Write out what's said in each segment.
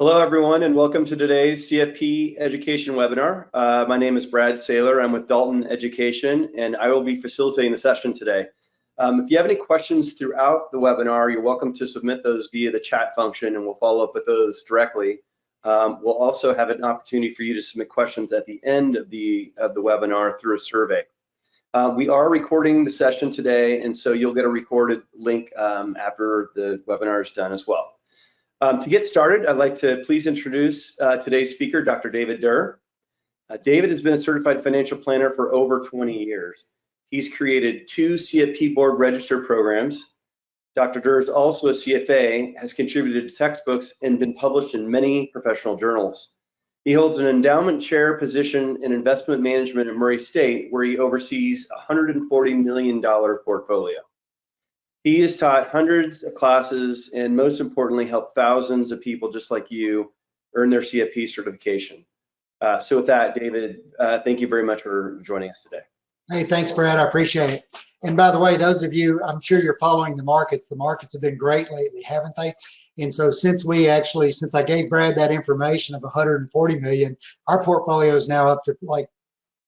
Hello, everyone, and welcome to today's CFP Education webinar. My name is Brad Saylor. I'm with Dalton Education, and I will be facilitating the session today. If you have any questions throughout the webinar, you're welcome to submit those via the chat function, and we'll follow up with those directly. We'll also have an opportunity for you to submit questions at the end of the webinar through a survey. We are recording the session today, and so you'll get a recorded link after the webinar is done as well. To get started, I'd like to please introduce today's speaker, Dr. David Durr. David has been a certified financial planner for over 20 years. He's created 2 CFP board registered programs. Dr. Durr is also a CFA, has contributed to textbooks, and been published in many professional journals. He holds an endowment chair position in investment management at Murray State, where he oversees a $140 million portfolio. He has taught hundreds of classes and most importantly, helped thousands of people just like you earn their CFP certification. So with that, David, thank you very much for joining us today. Hey, thanks, Brad. I appreciate it. And by the way, those of you, I'm sure you're following the markets have been great lately, haven't they? And so since I gave Brad that information of 140 million, our portfolio is now up to like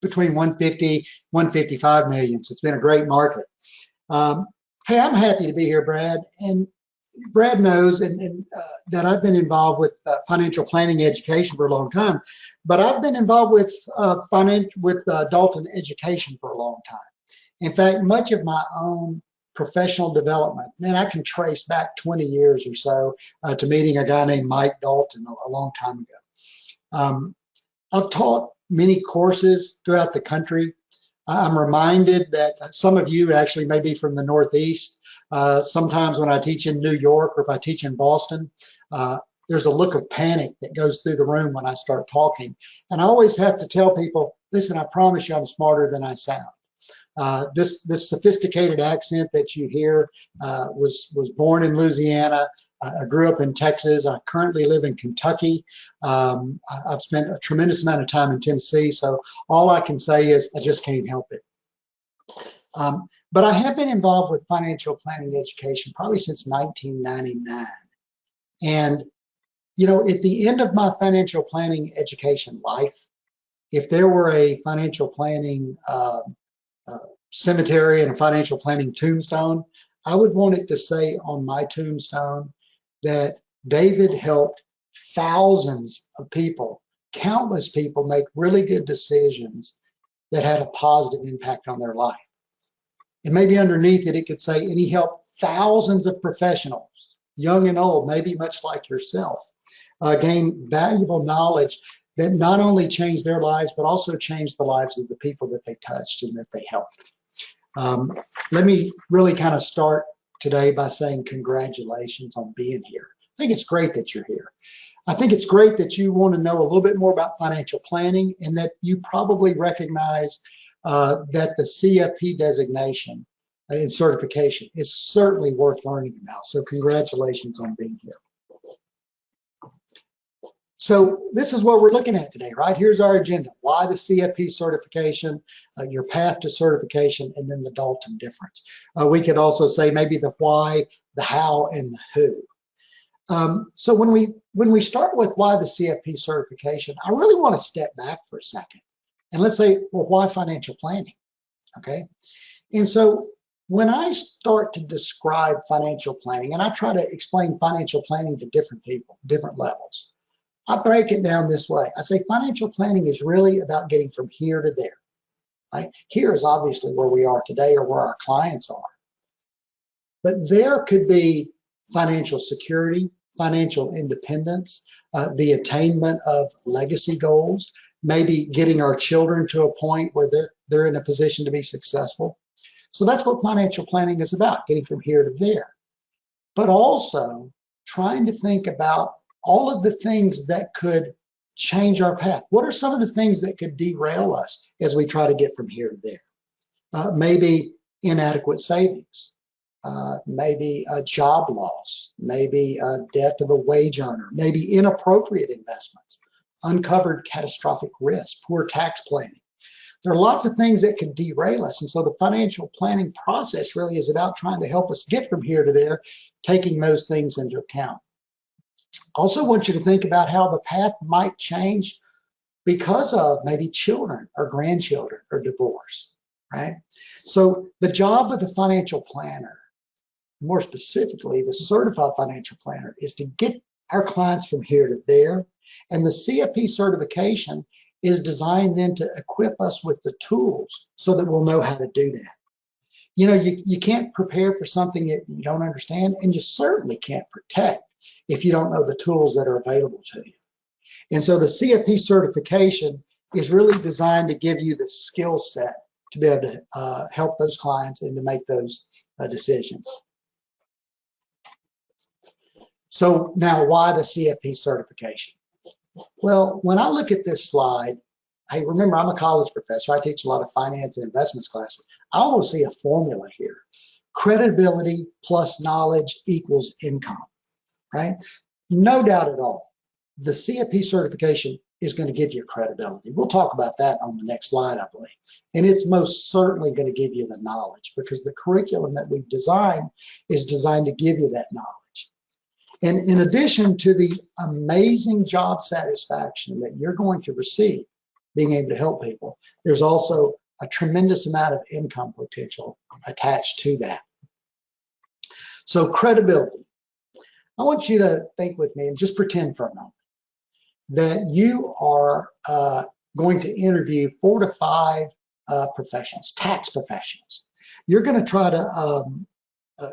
between 150, 155 million. So it's been a great market. Hey, I'm happy to be here, Brad. And Brad knows that I've been involved with financial planning education for a long time, but I've been involved with Dalton Education for a long time. In fact, much of my own professional development, and I can trace back 20 years or so to meeting a guy named Mike Dalton a long time ago. I've taught many courses throughout the country. I'm reminded that some of you actually may be from the Northeast. Sometimes when I teach in New York or if I teach in Boston, there's a look of panic that goes through the room when I start talking. And I always have to tell people, listen, I promise you I'm smarter than I sound. This sophisticated accent that you hear was born in Louisiana. I grew up in Texas. I currently live in Kentucky. I've spent a tremendous amount of time in Tennessee, so all I can say is I just can't help it. But I have been involved with financial planning education probably since 1999. And, you know, at the end of my financial planning education life, if there were a financial planning cemetery and a financial planning tombstone, I would want it to say on my tombstone that David helped thousands of people, countless people, make really good decisions that had a positive impact on their life. And maybe underneath it, it could say, and he helped thousands of professionals, young and old, maybe much like yourself, gain valuable knowledge that not only changed their lives, but also changed the lives of the people that they touched and that they helped. Let me really kind of start today by saying congratulations on being here. I think it's great that you're here. I think it's great that you want to know a little bit more about financial planning and that you probably recognize that the CFP designation and certification is certainly worth learning about. So congratulations on being here. So this is what we're looking at today, right? Here's our agenda. Why the CFP certification, your path to certification, and then the Dalton difference. We could also say maybe the why, the how, and the who. So when we start with why the CFP certification, I really want to step back for a second. And let's say, well, why financial planning? Okay. And so when I start to describe financial planning, and I try to explain financial planning to different people, different levels, I break it down this way. I say financial planning is really about getting from here to there. Right? Here is obviously where we are today or where our clients are. But there could be financial security, financial independence, the attainment of legacy goals, maybe getting our children to a point where they're in a position to be successful. So that's what financial planning is about, getting from here to there. But also trying to think about all of the things that could change our path. What are some of the things that could derail us as we try to get from here to there? Maybe inadequate savings, maybe a job loss, maybe a death of a wage earner, maybe inappropriate investments, uncovered catastrophic risk, poor tax planning. There are lots of things that could derail us. And so the financial planning process really is about trying to help us get from here to there, taking those things into account. Also want you to think about how the path might change because of maybe children or grandchildren or divorce, right? So the job of the financial planner, more specifically the certified financial planner, is to get our clients from here to there. And the CFP certification is designed then to equip us with the tools so that we'll know how to do that. You know, you can't prepare for something that you don't understand, and you certainly can't protect if you don't know the tools that are available to you. And so the CFP certification is really designed to give you the skill set to be able to help those clients and to make those decisions. So now, why the CFP certification? Well, when I look at this slide, hey, remember, I'm a college professor. I teach a lot of finance and investments classes. I always see a formula here. Credibility plus knowledge equals income, right? No doubt at all. The CFP certification is going to give you credibility. We'll talk about that on the next slide, I believe. And it's most certainly going to give you the knowledge, because the curriculum that we've designed is designed to give you that knowledge. And in addition to the amazing job satisfaction that you're going to receive being able to help people, there's also a tremendous amount of income potential attached to that. So credibility. I want you to think with me and just pretend for a moment that you are going to interview 4 to 5 professionals, tax professionals. You're going to try to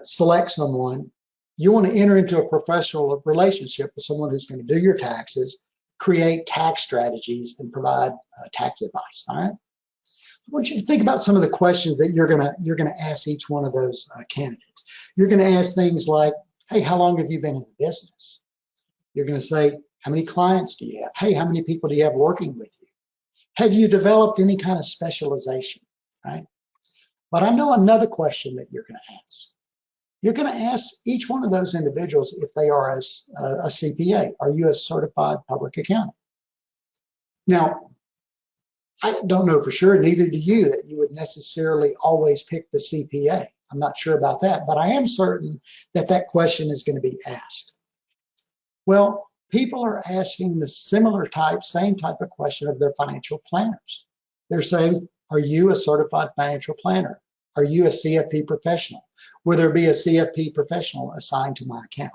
select someone. You want to enter into a professional relationship with someone who's going to do your taxes, create tax strategies, and provide tax advice. All right. I want you to think about some of the questions that you're gonna ask each one of those candidates. You're going to ask things like, hey, how long have you been in the business? You're going to say, how many clients do you have? Hey, how many people do you have working with you? Have you developed any kind of specialization, right? But I know another question that you're going to ask. You're going to ask each one of those individuals if they are a CPA. Are you a certified public accountant? Now, I don't know for sure, neither do you, that you would necessarily always pick the CPA. I'm not sure about that, but I am certain that that question is going to be asked. Well, people are asking the same type of question of their financial planners. They're saying, are you a certified financial planner? Are you a CFP professional? Will there be a CFP professional assigned to my account?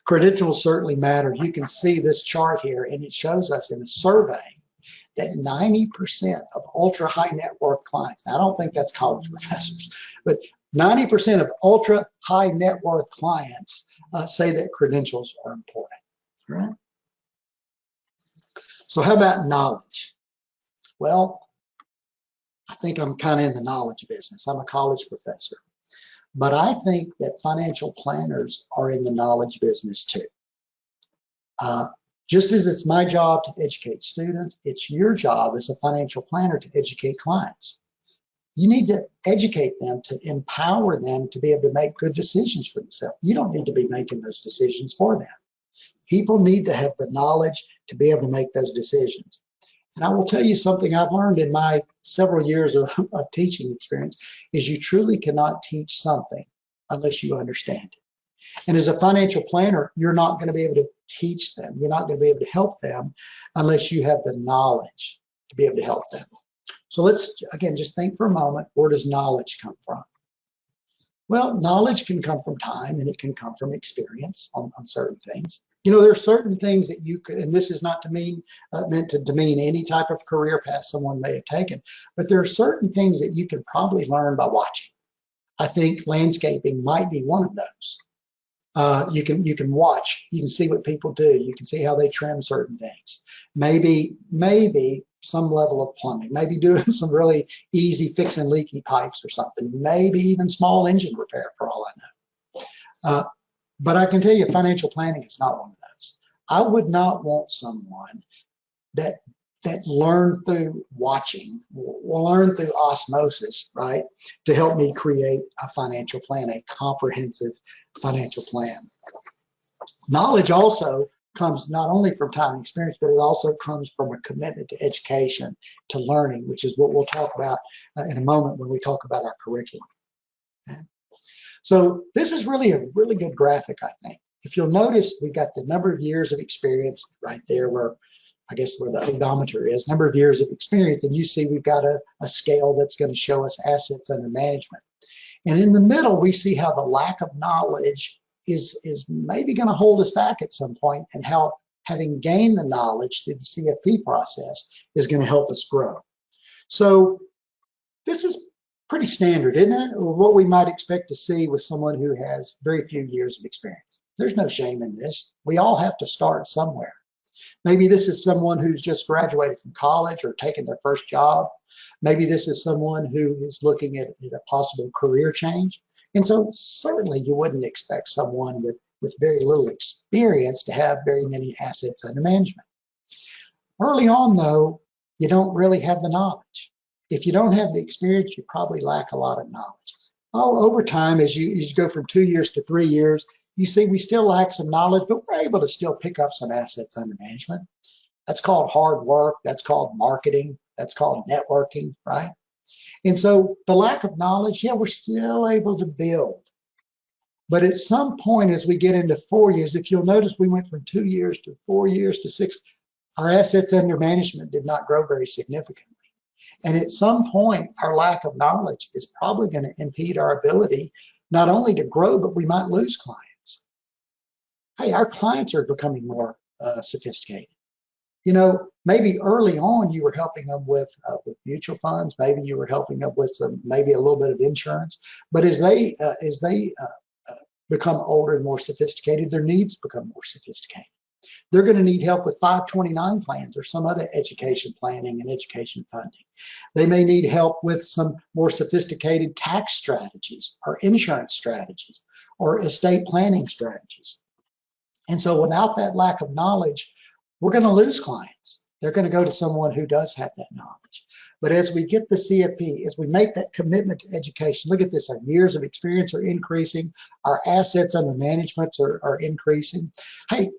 Credentials certainly matter. You can see this chart here, and it shows us in a survey that 90% of ultra high net worth clients, now I don't think that's college professors, but 90% of ultra high net worth clients say that credentials are important, right? So how about knowledge? Well, I think I'm kind of in the knowledge business. I'm a college professor, but I think that financial planners are in the knowledge business too. Just as it's my job to educate students, it's your job as a financial planner to educate clients. You need to educate them, to empower them to be able to make good decisions for themselves. You don't need to be making those decisions for them. People need to have the knowledge to be able to make those decisions. And I will tell you something I've learned in my several years of teaching experience is you truly cannot teach something unless you understand it. And as a financial planner, you're not going to be able to teach them. You're not going to be able to help them unless you have the knowledge to be able to help them. So let's, again, just think for a moment, where does knowledge come from? Well, knowledge can come from time, and it can come from experience on certain things. You know, there are certain things that you could, and this is not to mean, meant to demean any type of career path someone may have taken, but there are certain things that you can probably learn by watching. I think landscaping might be one of those. You can watch, you can see what people do, you can see how they trim certain things. Maybe some level of plumbing, maybe doing some really easy fixing leaky pipes or something, maybe even small engine repair for all I know. But I can tell you financial planning is not one of those. I would not want someone that learned through watching, will learn through osmosis, right, to help me create a financial plan, a comprehensive financial plan. Knowledge also comes not only from time and experience, but it also comes from a commitment to education, to learning, which is what we'll talk about in a moment when we talk about our curriculum. Okay. So this is really a really good graphic, I think. if you'll notice, we've got the number of years of experience right there where, I guess where the odometer is, number of years of experience, and you see we've got a scale that's going to show us assets under management. And in the middle, we see how the lack of knowledge is maybe going to hold us back at some point, and how having gained the knowledge through the CFP process is going to help us grow. So this is pretty standard, isn't it, of what we might expect to see with someone who has very few years of experience. There's no shame in this. We all have to start somewhere. Maybe this is someone who's just graduated from college or taken their first job. Maybe this is someone who is looking at a possible career change. And so certainly you wouldn't expect someone with very little experience to have very many assets under management. Early on, though, you don't really have the knowledge. If you don't have the experience, you probably lack a lot of knowledge. Over time, as you go from 2 years to 3 years, you see we still lack some knowledge, but we're able to still pick up some assets under management. That's called hard work. That's called marketing. That's called networking, right? And so the lack of knowledge, yeah, we're still able to build. But at some point, as we get into 4 years, if you'll notice, we went from 2 years to 4 years to 6. Our assets under management did not grow very significantly. And at some point, our lack of knowledge is probably going to impede our ability not only to grow, but we might lose clients. Hey, our clients are becoming more sophisticated. You know, maybe early on you were helping them with mutual funds. Maybe you were helping them with maybe a little bit of insurance. But as they become older and more sophisticated, their needs become more sophisticated. They're going to need help with 529 plans or some other education planning and education funding. They may need help with some more sophisticated tax strategies or insurance strategies or estate planning strategies. And so without that lack of knowledge, we're going to lose clients. They're going to go to someone who does have that knowledge. But as we get the CFP, as we make that commitment to education, look at this, our years of experience are increasing, our assets under management are increasing. Hey,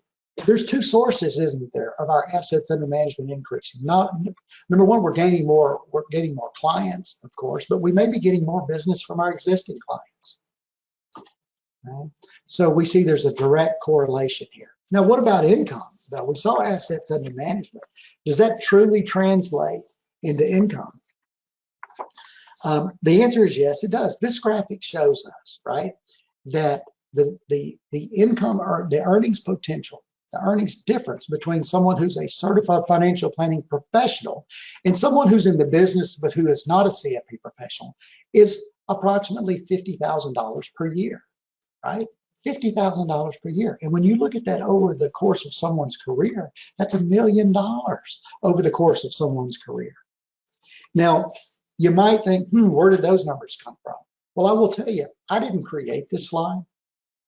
there's two sources, isn't there, of our assets under management increasing. Number one, we're gaining more clients, of course, but we may be getting more business from our existing clients. Right? So we see there's a direct correlation here. Now, what about income? Now, we saw assets under management. Does that truly translate into income? The answer is yes, it does. This graphic shows us, right, that the income or the earnings potential, the earnings difference between someone who's a certified financial planning professional and someone who's in the business but who is not a CFP professional is approximately $50,000 per year, right? $50,000 per year. And when you look at that over the course of someone's career, that's $1 million over the course of someone's career. Now, you might think, where did those numbers come from? Well, I will tell you, I didn't create this slide.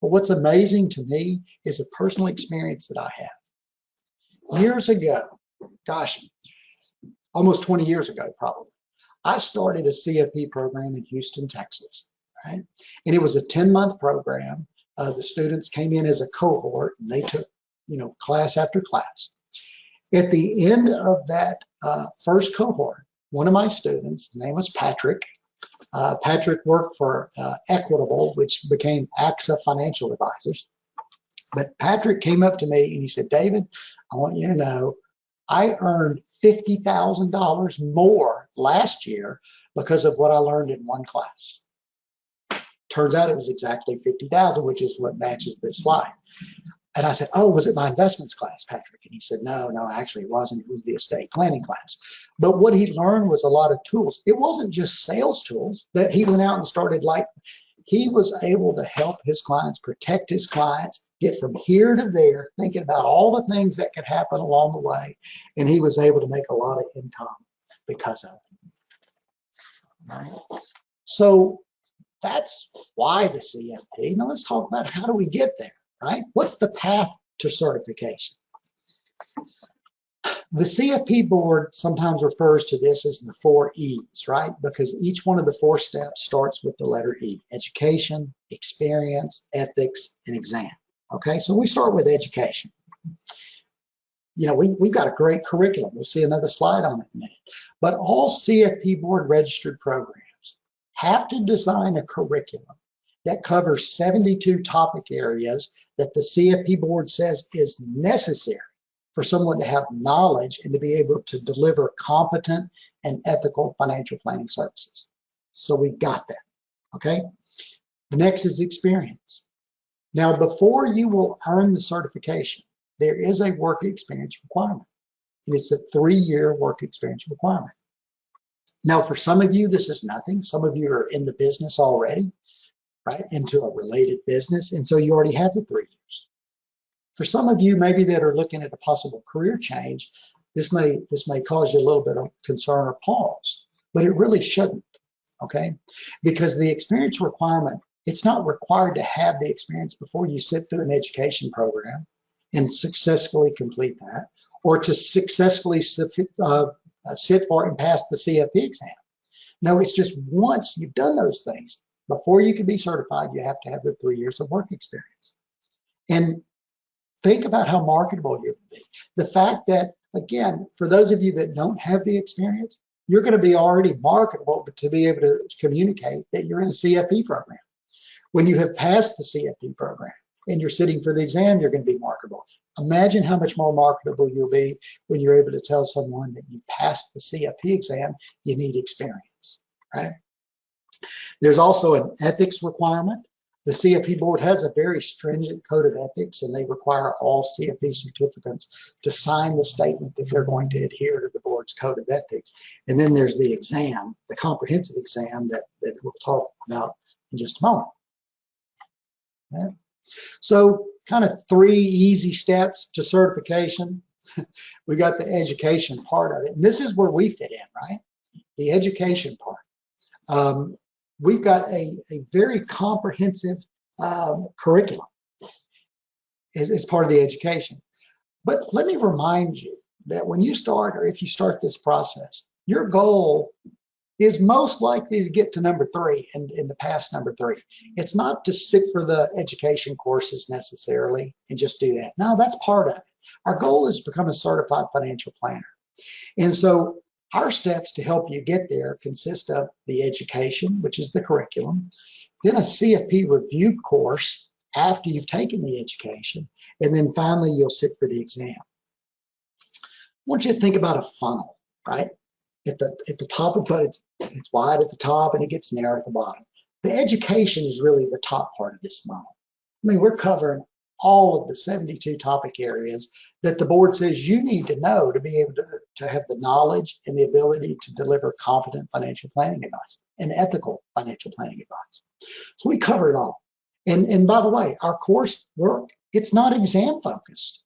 But what's amazing to me is a personal experience that I have. Years ago, gosh, almost 20 years ago, probably, I started a CFP program in Houston, Texas, right? And it was a 10-month program. The students came in as a cohort and they took, class after class. At the end of that first cohort, one of my students, his name was Patrick. Patrick worked for Equitable, which became AXA Financial Advisors. But Patrick came up to me and he said, David, I want you to know, I earned $50,000 more last year because of what I learned in one class. Turns out it was exactly 50,000, which is what matches this slide. And I said, oh, was it my investments class, Patrick? And he said, no, actually it wasn't. It was the estate planning class. But what he learned was a lot of tools. It wasn't just sales tools that he went out and started he was able to help his clients, protect his clients, get from here to there, thinking about all the things that could happen along the way. And he was able to make a lot of income because of it. Right? So that's why the CFP. Now let's talk about how do we get there, right? What's the path to certification? The CFP board sometimes refers to this as the 4 E's, right? Because each one of the 4 steps starts with the letter E: education, experience, ethics, and exam. Okay, so we start with education. We've got a great curriculum. We'll see another slide on it in a minute. But all CFP board registered programs have to design a curriculum that covers 72 topic areas that the CFP board says is necessary for someone to have knowledge and to be able to deliver competent and ethical financial planning services. So we've got that, okay? The next is experience. Now, before you will earn the certification, there is a work experience requirement, and it's a 3-year work experience requirement. Now, for some of you, this is nothing. Some of you are in the business already, right, into a related business, and so you already have the 3 years. For some of you, maybe that are looking at a possible career change, this may cause you a little bit of concern or pause, but it really shouldn't, okay? Because the experience requirement, it's not required to have the experience before you sit through an education program and successfully complete that, or to successfully sit for and pass the CFP exam. No, it's just once you've done those things, before you can be certified, you have to have the 3 years of work experience. And think about how marketable you'll be. The fact that, again, for those of you that don't have the experience, you're going to be already marketable to be able to communicate that you're in a CFP program. When you have passed the CFP program and you're sitting for the exam, you're going to be marketable. Imagine how much more marketable you'll be when you're able to tell someone that you've passed the CFP exam, you need experience, right? There's also an ethics requirement. The CFP board has a very stringent code of ethics, and they require all CFP certificates to sign the statement that they're going to adhere to the board's code of ethics. And then there's the exam, the comprehensive exam that we'll talk about in just a moment. Okay. So kind of 3 easy steps to certification. We got the education part of it. And this is where we fit in, right? The education part. We've got a very comprehensive curriculum as part of the education. But let me remind you that when you start, or if you start this process, your goal is most likely to get to number 3 and to pass number 3. It's not to sit for the education courses necessarily and just do that. No, that's part of it. Our goal is to become a certified financial planner. And so our steps to help you get there consist of the education, which is the curriculum, then a CFP review course after you've taken the education, and then finally you'll sit for the exam. I want you to think about a funnel, right? At the top of it, it's wide at the top and it gets narrow at the bottom. The education is really the top part of this funnel. I mean, we're covering all of the 72 topic areas that the board says you need to know to be able to have the knowledge and the ability to deliver competent financial planning advice and ethical financial planning advice. So we cover it all. And by the way, our course work, it's not exam focused.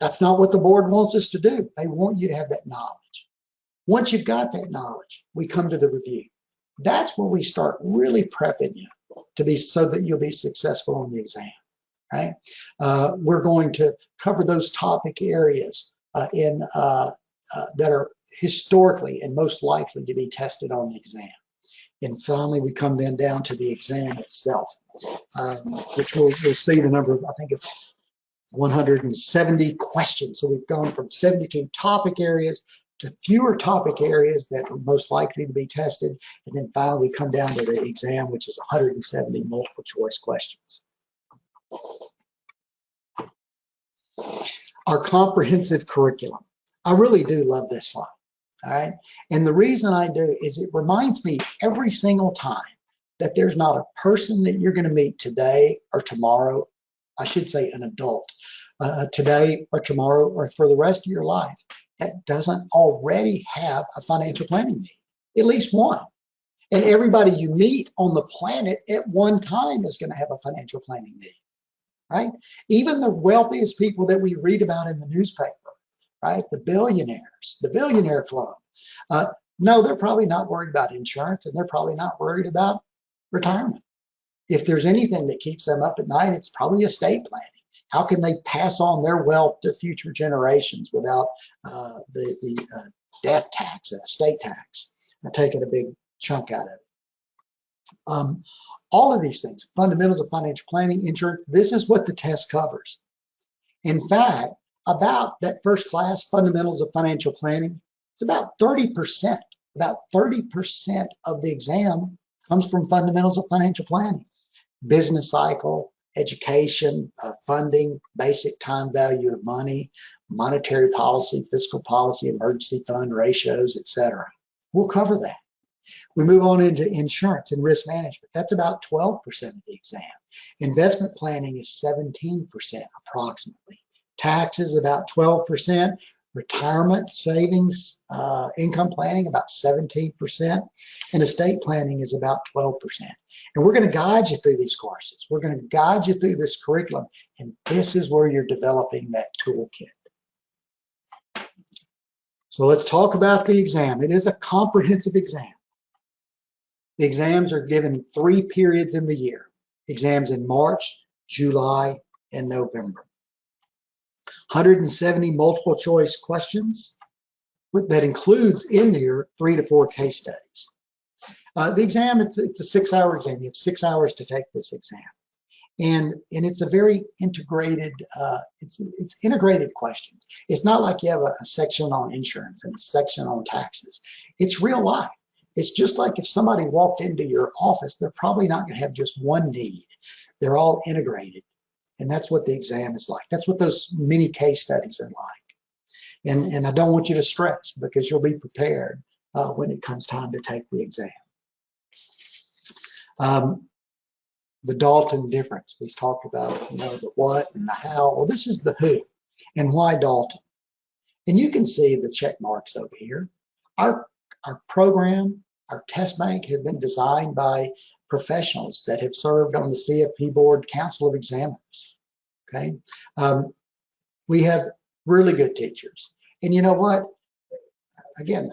That's not what the board wants us to do. They want you to have that knowledge. Once you've got that knowledge, we come to the review. That's where we start really prepping you to be so that you'll be successful on the exam. Right? We're going to cover those topic areas that are historically and most likely to be tested on the exam. And finally, we come then down to the exam itself, which we'll see the number of, I think it's 170 questions. So we've gone from 72 topic areas to fewer topic areas that are most likely to be tested. And then finally, we come down to the exam, which is 170 multiple choice questions. Our comprehensive curriculum. I really do love this slide, all right? And the reason I do is it reminds me every single time that there's not a person that you're going to meet today or tomorrow, I should say an adult, today or tomorrow or for the rest of your life that doesn't already have a financial planning need, at least one. And everybody you meet on the planet at one time is going to have a financial planning need. Right? Even the wealthiest people that we read about in the newspaper, right? The billionaires, the billionaire club. No, they're probably not worried about insurance, and they're probably not worried about retirement. If there's anything that keeps them up at night, it's probably estate planning. How can they pass on their wealth to future generations without the death tax, estate tax, taking a big chunk out of it? All of these things, fundamentals of financial planning, insurance, this is what the test covers. In fact, about that first class, fundamentals of financial planning, it's about 30%. About 30% of the exam comes from fundamentals of financial planning. Business cycle, education, funding, basic time value of money, monetary policy, fiscal policy, emergency fund ratios, etc. We'll cover that. We move on into insurance and risk management. That's about 12% of the exam. Investment planning is 17% approximately. Taxes about 12%. Retirement savings, income planning about 17%. And estate planning is about 12%. And we're going to guide you through these courses. We're going to guide you through this curriculum. And this is where you're developing that toolkit. So let's talk about the exam. It is a comprehensive exam. The exams are given 3 periods in the year. Exams in March, July, and November. 170 multiple choice questions that includes in there 3 to 4 case studies. The exam, it's a 6-hour exam. You have 6 hours to take this exam. And it's a very integrated, it's integrated questions. It's not like you have a section on insurance and a section on taxes. It's real life. It's just like if somebody walked into your office, they're probably not going to have just one need. They're all integrated. And that's what the exam is like. That's what those mini case studies are like. And I don't want you to stress because you'll be prepared when it comes time to take the exam. The Dalton difference. We talked about, the what and the how. Well, this is the who and why Dalton. And you can see the check marks over here. Our program, our test bank has been designed by professionals that have served on the CFP Board Council of Examiners. Okay, we have really good teachers, and you know what? Again,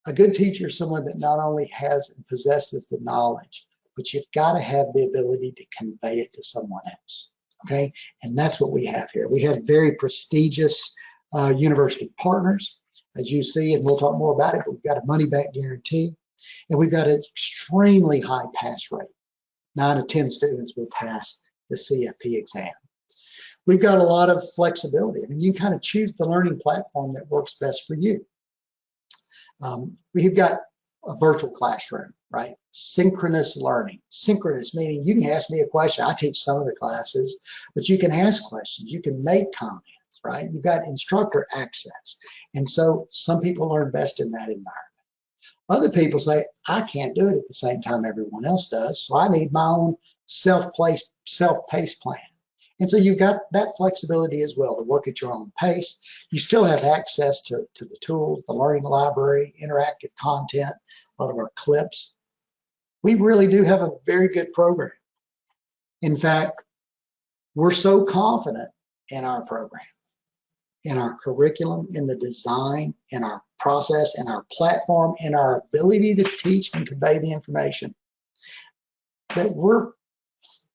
a good teacher is someone that not only has and possesses the knowledge, but you've got to have the ability to convey it to someone else. Okay, and that's what we have here. We have very prestigious university partners, as you see, and we'll talk more about it. But we've got a money-back guarantee. And we've got an extremely high pass rate. 9 of 10 students will pass the CFP exam. We've got a lot of flexibility. I mean, you kind of choose the learning platform that works best for you. We've got a virtual classroom, right? Synchronous learning. Synchronous meaning you can ask me a question. I teach some of the classes, but you can ask questions. You can make comments, right? You've got instructor access. And so some people learn best in that environment. Other people say, I can't do it at the same time everyone else does, so I need my own self-paced plan. And so you've got that flexibility as well to work at your own pace. You still have access to the tools, the learning library, interactive content, a lot of our clips. We really do have a very good program. In fact, we're so confident in our program, in our curriculum, in the design, in our process, in our platform, in our ability to teach and convey the information, that we're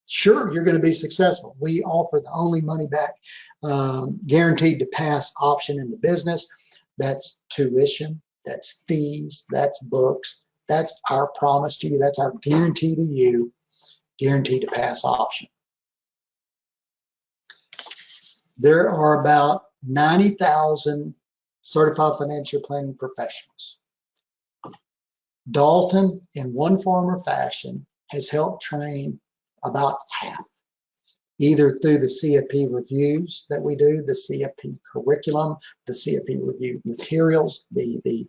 sure you're going to be successful. We offer the only money back guaranteed to pass option in the business. That's tuition, that's fees, that's books. That's our promise to you. That's our guarantee to you, guaranteed to pass option. There are about 90,000 certified financial planning professionals. Dalton, in one form or fashion, has helped train about half, either through the CFP reviews that we do, the CFP curriculum, the CFP review materials, the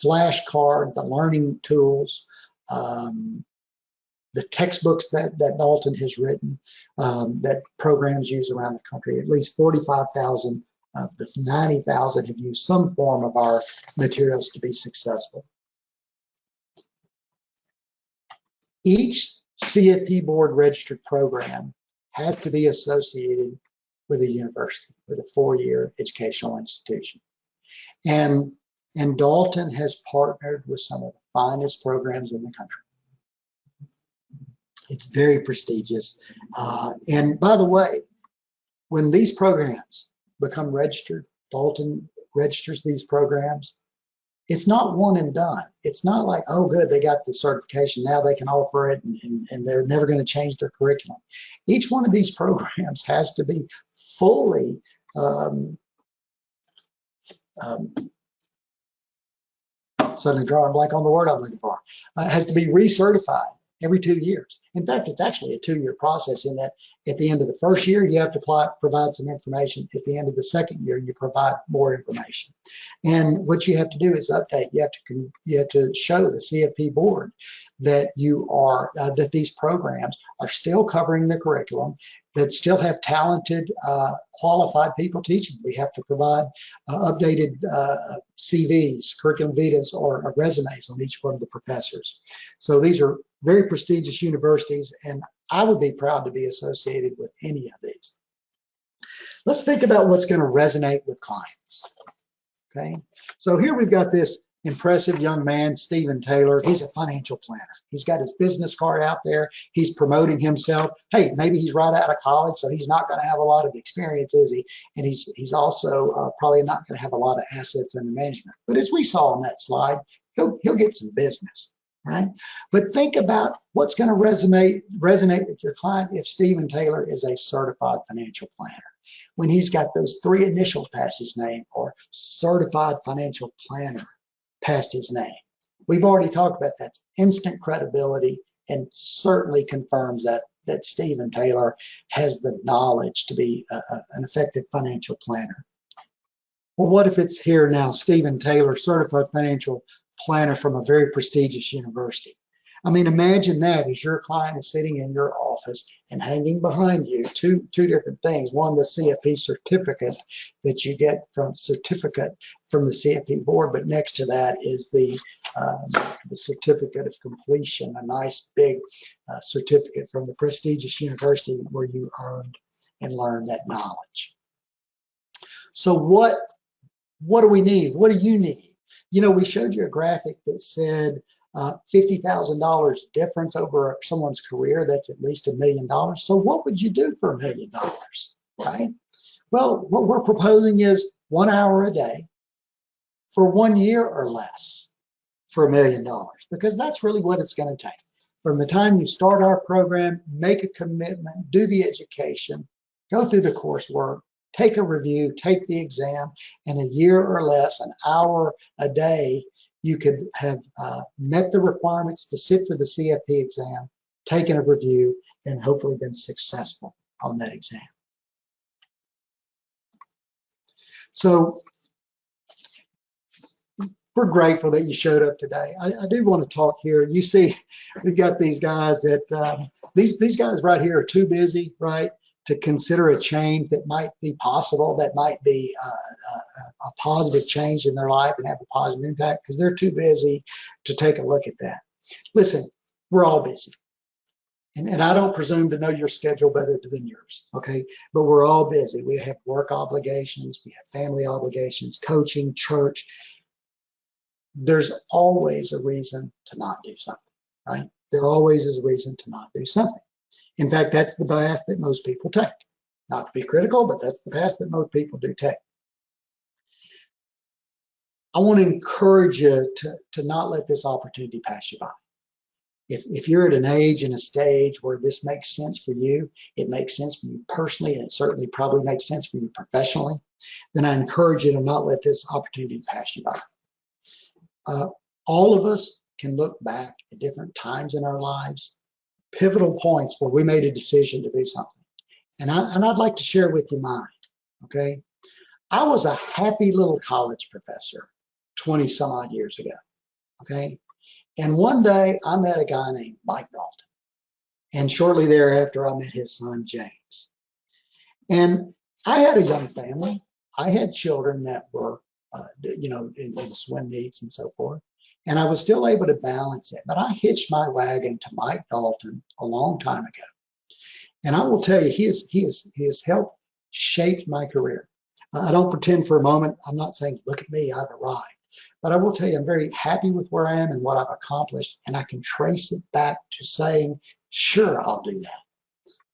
flashcard, the learning tools, the textbooks that Dalton has written, that programs use around the country. At least 45,000 of the 90,000 have used some form of our materials to be successful. Each CFP board registered program has to be associated with a university, with a 4-year educational institution. And Dalton has partnered with some of the finest programs in the country. It's very prestigious. And by the way, when these programs become registered, Dalton registers these programs, it's not one and done. It's not like, oh, good, they got the certification, now they can offer it, and they're never going to change their curriculum. Each one of these programs has to be fully suddenly drawing a blank on the word I'm looking for. Has to be recertified every 2 years. In fact, it's actually a 2-year process in that at the end of the first year, you have to provide some information. At the end of the second year, you provide more information. And what you have to do is update. You have to show the CFP board that that these programs are still covering the curriculum, that still have talented, qualified people teaching. We have to provide updated CVs, curriculum vitas, or resumes on each one of the professors. So these are very prestigious universities, and I would be proud to be associated with any of these. Let's think about what's going to resonate with clients. Okay, so here we've got this impressive young man, Stephen Taylor. He's a financial planner. He's got his business card out there. He's promoting himself. Hey, maybe he's right out of college, so he's not going to have a lot of experience, is he? And he's also probably not going to have a lot of assets under management. But as we saw on that slide, he'll get some business, right? But think about what's going to resonate with your client if Stephen Taylor is a certified financial planner. When he's got those 3 initials past his name, or certified financial planner past his name. We've already talked about that's instant credibility, and certainly confirms that Stephen Taylor has the knowledge to be an effective financial planner. Well, what if it's here now, Stephen Taylor, certified financial planner from a very prestigious university? I mean, imagine that as your client is sitting in your office and hanging behind you two different things. One, the CFP certificate that you get from the CFP board, but next to that is the certificate of completion, a nice big certificate from the prestigious university where you earned and learned that knowledge. So what do we need? What do you need? You know, we showed you a graphic that said $50,000 difference over someone's career, that's at least $1 million. So what would you do for $1 million, right? Well, what we're proposing is 1 hour a day for 1 year or less for $1 million, because that's really what it's going to take. From the time you start our program, make a commitment, do the education, go through the coursework, take a review, take the exam, in a year or less, an hour a day, you could have met the requirements to sit for the CFP exam, taken a review, and hopefully been successful on that exam. So we're grateful that you showed up today. I do want to talk here. You see, we've got these guys that, these guys right here are too busy, right, to consider a change that might be possible, that might be a positive change in their life and have a positive impact, because they're too busy to take a look at that. Listen, we're all busy. And I don't presume to know your schedule better than yours, okay? But we're all busy. We have work obligations, we have family obligations, coaching, church. There's always a reason to not do something, right? There always is a reason to not do something. In fact, that's the path that most people take. Not to be critical, but that's the path that most people do take. I want to encourage you to not let this opportunity pass you by. If you're at an age and a stage where this makes sense for you, it makes sense for you personally, and it certainly probably makes sense for you professionally, then I encourage you to not let this opportunity pass you by. All of us can look back at different times in our lives, pivotal points where we made a decision to do something. And I'd like to share with you mine, okay? I was a happy little college professor 20 some odd years ago, okay? And one day I met a guy named Mike Dalton. And shortly thereafter, I met his son, James. And I had a young family. I had children that were, in swim meets and so forth. And I was still able to balance it. But I hitched my wagon to Mike Dalton a long time ago. And I will tell you, he has helped shape my career. I don't pretend for a moment, I'm not saying, look at me, I've arrived. But I will tell you, I'm very happy with where I am and what I've accomplished. And I can trace it back to saying, sure, I'll do that.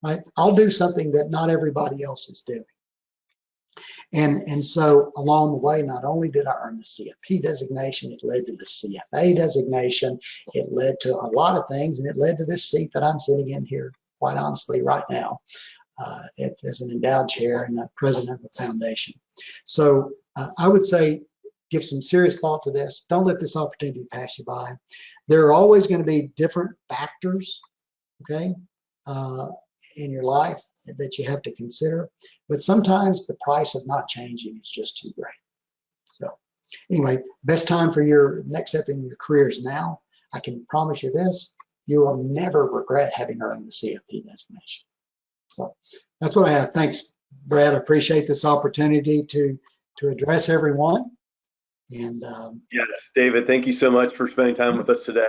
Right? I'll do something that not everybody else is doing. And so along the way, not only did I earn the CFP designation, it led to the CFA designation, it led to a lot of things, and it led to this seat that I'm sitting in here, quite honestly, right now, as an endowed chair and president of the foundation. So I would say, give some serious thought to this. Don't let this opportunity pass you by. There are always going to be different factors, okay, in your life that you have to consider. But sometimes the price of not changing is just too great. So anyway, best time for your next step in your career is now. I can promise you this, you will never regret having earned the CFP designation. So that's what I have. Thanks, Brad. I appreciate this opportunity to address everyone. And yes, David, thank you so much for spending time with us today.